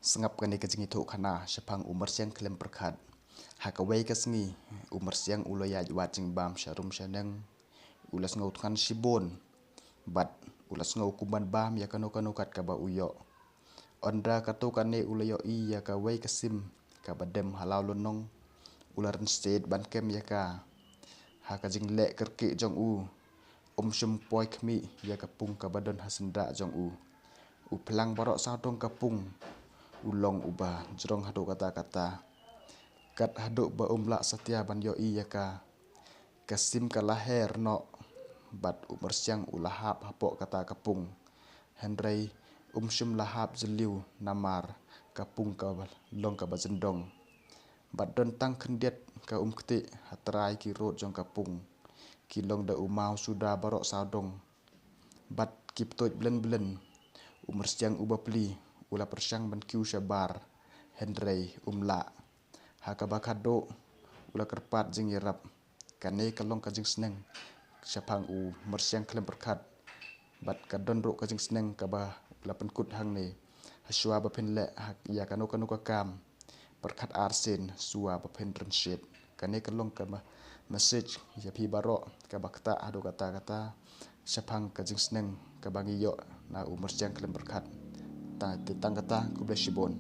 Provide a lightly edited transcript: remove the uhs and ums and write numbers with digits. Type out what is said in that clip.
Sengap kani ka jingi thuk khana shapang umar siang klem perkhat hakawai ka sngi umar siang uloya wat jing bam sharum shaneng ulas ngau tkan shibon bat ulas ngau kuban bam ya kanu kanu kat ka ba uyo ondra ka tu kane uloyo I ya ka wai ka sim ka badem halau lonong ularan state ban kem ya ka haka jing le kerke jong shum poi khmi ya ka pung ka badon hasendra jong u plang barok sa dong ka pung ulong ubah jrong hadu kata kat hadu ba umla satya ban yo I ya ka kasim ka laher no bat umar siang ulahap hapok kata kapung henrei shum lahap jeliu namar kapung ka long ka bajendong bat don tang khendiet ka kti hatrai ki rot jong kapung ki long da umau suda barok saudong bat kip toj blen umar siang ubapli ula persang ban kiu shabar henrei umla hakabakado ula kerpat jing yerap kane kalong ka jing sneng shapang mersiang klem perkhat bat kadon ro ka jing sneng ka ba ula penkut hang ne haswa ba phen le hak ya kanu kanu ka kam perkhat arsen suwa ba phen renship kane kalong ka ba message ya phi baro ka bakta adu kata shapang ka jing sneng ka bangi yo na mersiang klem perkhat ta tang kata ku bleshibon